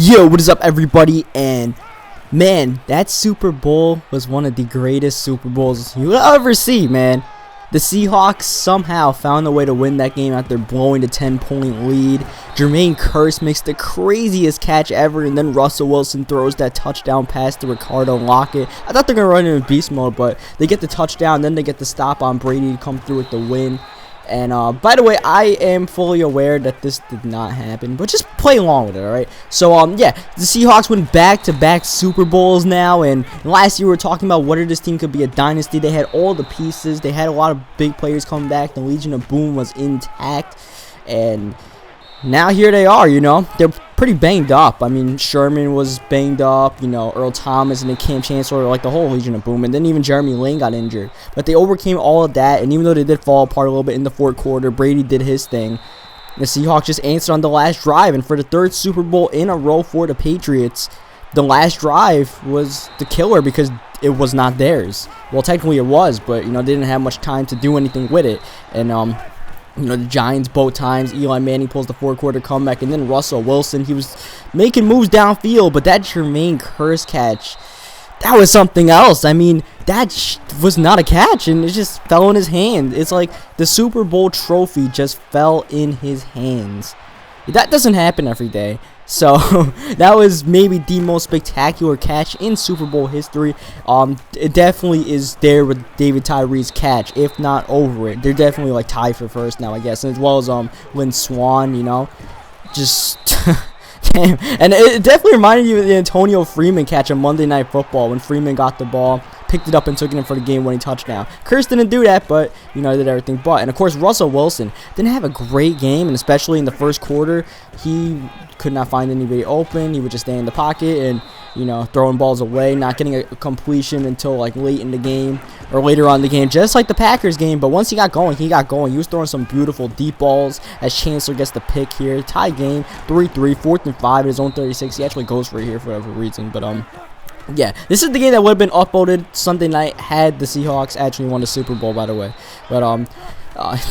Yo, what is up, everybody? And man, that Super Bowl was one of the greatest Super Bowls you will ever see, man. The Seahawks somehow found a way to win that game after blowing the 10-point lead. Jermaine Kearse makes the craziest catch ever, and then Russell Wilson throws that touchdown pass to Ricardo Lockett. I thought they were going to run in beast mode, but they get the touchdown, then they get the stop on Brady to come through with the win. And by the way, I am fully aware that this did not happen, but just play along with it, alright? So, yeah, the Seahawks went back-to-back Super Bowls now, and last year we were talking about whether this team could be a dynasty. They had all the pieces. They had a lot of big players coming back. The Legion of Boom was intact, and now here they are, you know. They're pretty banged up. I mean, Sherman was banged up, you know, Earl Thomas and then Cam Chancellor, like the whole Legion of Boom, and then even Jeremy Lane got injured. But they overcame all of that, and even though they did fall apart a little bit in the fourth quarter, Brady did his thing. The Seahawks just answered on the last drive, and for the third Super Bowl in a row for the Patriots, the last drive was the killer because it was not theirs. Well, technically it was, but, you know, they didn't have much time to do anything with it. And, you know, the Giants both times, Eli Manning pulls the fourth quarter comeback, and then Russell Wilson, he was making moves downfield, but that Jermaine Kearse catch, that was something else. I mean, that was not a catch, and it just fell in his hand. It's like the Super Bowl trophy just fell in his hands. That doesn't happen every day. So, that was maybe the most spectacular catch in Super Bowl history. It definitely is there with David Tyree's catch, if not over it. They're definitely, like, tied for first now, I guess. And as well as Lynn Swan, you know. Just, damn. And it definitely reminded you of the Antonio Freeman catch on Monday Night Football when Freeman got the ball, picked it up, and took it in for the game-winning touchdown. Kearse didn't do that, but, you know, did everything but. And, of course, Russell Wilson didn't have a great game, and especially in the first quarter, he could not find anybody open. He would just stay in the pocket and, you know, throwing balls away, not getting a completion until, like, late in the game or later on in the game, just like the Packers game. But once he got going, he got going. He was throwing some beautiful deep balls as Chancellor gets the pick here. Tie game, 3-3, 4th and 5 at his own 36. He actually goes for it here for whatever reason, but, yeah, this is the game that would have been upvoted Sunday night had the Seahawks actually won the Super Bowl, by the way. But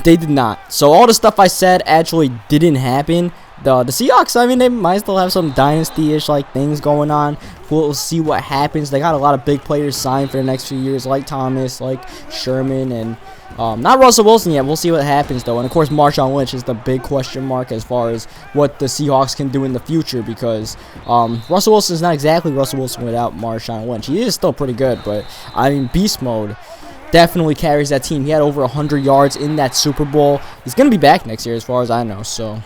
they did not. So all the stuff I said actually didn't happen. The Seahawks, I mean, they might still have some dynasty-ish like things going on. We'll see what happens. They got a lot of big players signed for the next few years, like Thomas, like Sherman, and not Russell Wilson yet. We'll see what happens, though. And, of course, Marshawn Lynch is the big question mark as far as what the Seahawks can do in the future because Russell Wilson is not exactly Russell Wilson without Marshawn Lynch. He is still pretty good, but, I mean, beast mode definitely carries that team. He had over 100 yards in that Super Bowl. He's going to be back next year as far as I know, so.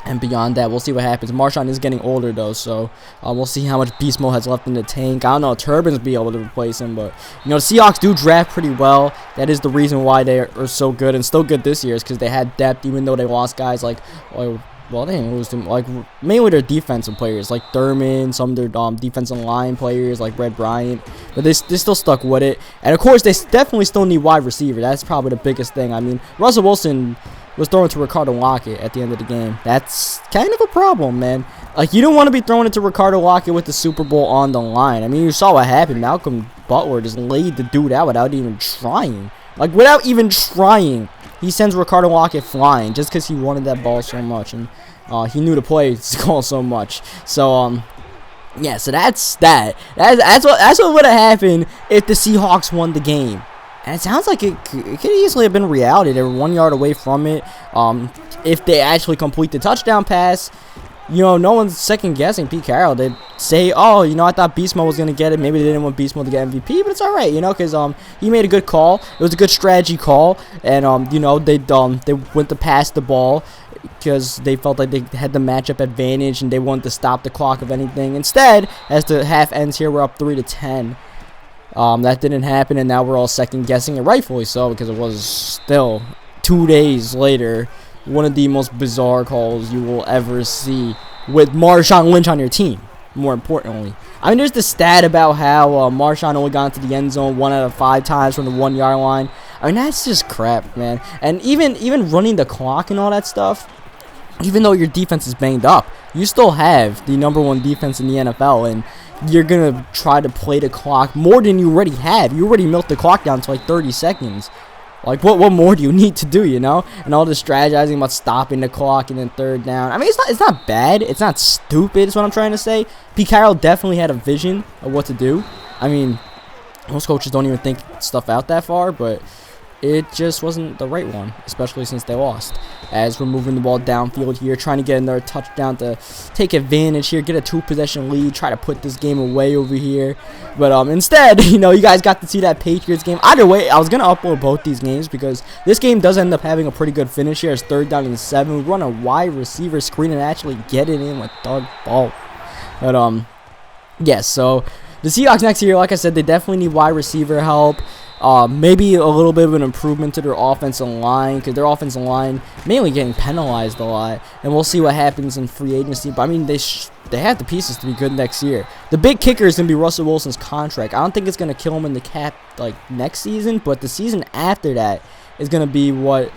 And beyond that, we'll see what happens. Marshawn is getting older, though, so we'll see how much beast mode has left in the tank. I don't know if Turbin's be able to replace him, but, you know, the Seahawks do draft pretty well. That is the reason why they are so good and still good this year is because they had depth, even though they lost guys like, well, they didn't lose them, like, mainly their defensive players, like Thurman, some of their defensive line players, like Red Bryant, but they still stuck with it. And, of course, they definitely still need wide receiver. That's probably the biggest thing. I mean, Russell Wilson was throwing to Ricardo Lockett at the end of the game. That's kind of a problem, man. Like, you don't want to be throwing it to Ricardo Lockett with the Super Bowl on the line. I mean, you saw what happened. Malcolm Butler just laid the dude out without even trying. Like, without even trying, he sends Ricardo Lockett flying just because he wanted that ball so much. And he knew the play to call so much. So, yeah, so that's that. That's what would have happened if the Seahawks won the game. And it sounds like it could easily have been reality. They were 1 yard away from it. If they actually complete the touchdown pass, you know, no one's second-guessing Pete Carroll. They'd say, oh, you know, I thought Beast Mode was going to get it. Maybe they didn't want Beast Mode to get MVP, but it's all right, you know, because he made a good call. It was a good strategy call. And, you know, they went to pass the ball because they felt like they had the matchup advantage and they wanted to stop the clock of anything. Instead, as the half ends here, we're up 3-10. That didn't happen, and now we're all second-guessing it, rightfully so, because it was still 2 days later one of the most bizarre calls you will ever see with Marshawn Lynch on your team, more importantly. I mean, there's the stat about how Marshawn only got into the end zone 1 out of 5 times from the 1 yard line. I mean, that's just crap, man. And even running the clock and all that stuff, even though your defense is banged up, you still have the #1 defense in the NFL, and you're going to try to play the clock more than you already have. You already milked the clock down to like 30 seconds. Like, what more do you need to do, you know? And all this strategizing about stopping the clock and then third down. I mean, it's not bad. It's not stupid is what I'm trying to say. Pete Carroll definitely had a vision of what to do. I mean, most coaches don't even think stuff out that far, but it just wasn't the right one, especially since they lost. As we're moving the ball downfield here, trying to get another touchdown to take advantage here, get a 2-possession lead, try to put this game away over here. But instead, you know, you guys got to see that Patriots game. Either way, I was going to upload both these games because this game does end up having a pretty good finish here. It's 3rd down and 7. We run a wide receiver screen and actually get it in with Doug Ball. But, yeah, so the Seahawks next year, like I said, they definitely need wide receiver help. Maybe a little bit of an improvement to their offensive line because their offensive line mainly getting penalized a lot. And we'll see what happens in free agency. But, I mean, they have the pieces to be good next year. The big kicker is going to be Russell Wilson's contract. I don't think it's going to kill him in the cap like next season. But the season after that is going to be what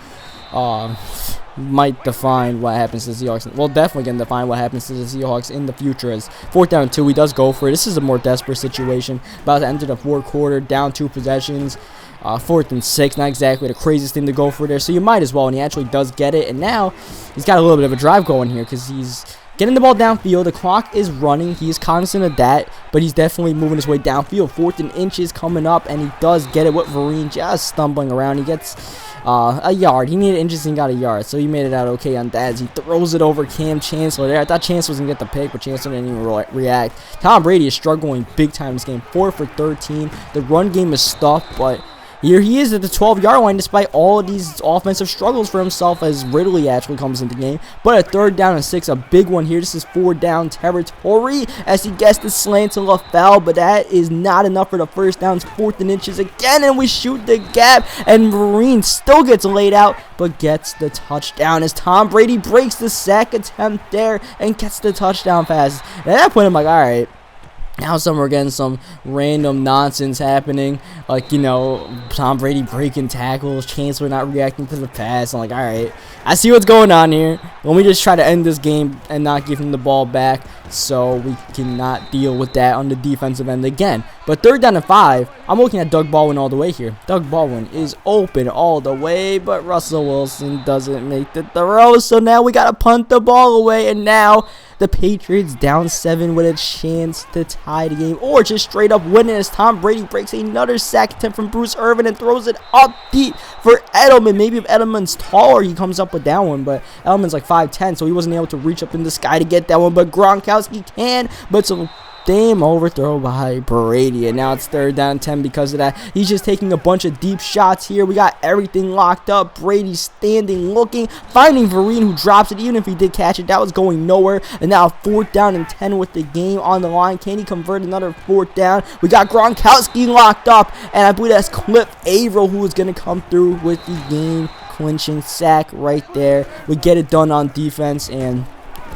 might define what happens to the Seahawks. Well, definitely going to define what happens to the Seahawks in the future. As 4th down and 2, he does go for it. This is a more desperate situation. About to enter the 4th quarter, down 2 possessions. 4th and 6, not exactly the craziest thing to go for there. So you might as well, and he actually does get it. And now he's got a little bit of a drive going here because he's getting the ball downfield. The clock is running. He's cognizant of that, but he's definitely moving his way downfield. 4th and inches coming up, and he does get it with Vereen just stumbling around. He gets a yard. He needed inches and got a yard, so he made it out okay on that as he throws it over Cam Chancellor there. I thought Chancellor was going to get the pick, but Chancellor didn't even react. Tom Brady is struggling big time in this game. 4 for 13. The run game is stuffed, but here he is at the 12-yard line despite all of these offensive struggles for himself as Ridley actually comes into the game. But a 3rd down and 6, a big one here. This is 4th down territory as he gets the slant to LaFell, but that is not enough for the 1st down. It's 4th and inches again, and we shoot the gap, and Marine still gets laid out, but gets the touchdown as Tom Brady breaks the sack attempt there and gets the touchdown pass. At that point, I'm like, all right. Now we're getting some random nonsense happening, like, you know, Tom Brady breaking tackles, Chancellor not reacting to the pass. I'm like, all right, I see what's going on here. Let me just try to end this game and not give him the ball back so we cannot deal with that on the defensive end again. But 3rd down and 5, I'm looking at Doug Baldwin all the way here. Doug Baldwin is open all the way, but Russell Wilson doesn't make the throw, so now we got to punt the ball away, and now the Patriots down 7 with a chance to tie the game or just straight up win it as Tom Brady breaks another sack attempt from Bruce Irvin and throws it up deep for Edelman. Maybe if Edelman's taller, he comes up with that one, but Edelman's like 5'10", so he wasn't able to reach up in the sky to get that one, but Gronkowski can, but it's a damn overthrow by Brady, and now it's 3rd down 10 because of that. He's just taking a bunch of deep shots here. We got everything locked up. Brady standing, looking, finding Vereen, who drops it. Even if he did catch it, that was going nowhere. And now 4th down and 10 with the game on the line. Can he convert another 4th down? We got Gronkowski locked up, and I believe that's Cliff Averill who is going to come through with the game clinching sack right there. We get it done on defense, and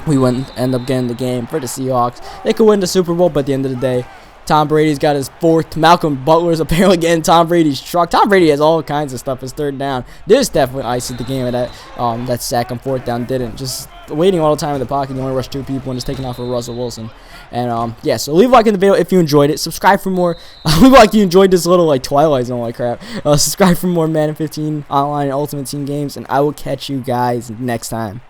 we wouldn't end up getting the game for the Seahawks. They could win the Super Bowl, but at the end of the day, Tom Brady's got his 4th. Malcolm Butler's apparently getting Tom Brady's truck. Tom Brady has all kinds of stuff. His 3rd down. This definitely iced the game. That sack on 4th down didn't. Just waiting all the time in the pocket. You only rush 2 people and just taking off for Russell Wilson. And yeah, so leave a like in the video if you enjoyed it. Subscribe for more. Leave a like if you enjoyed this little like Twilight Zone like crap. Subscribe for more Madden 15 online and Ultimate Team games, and I will catch you guys next time.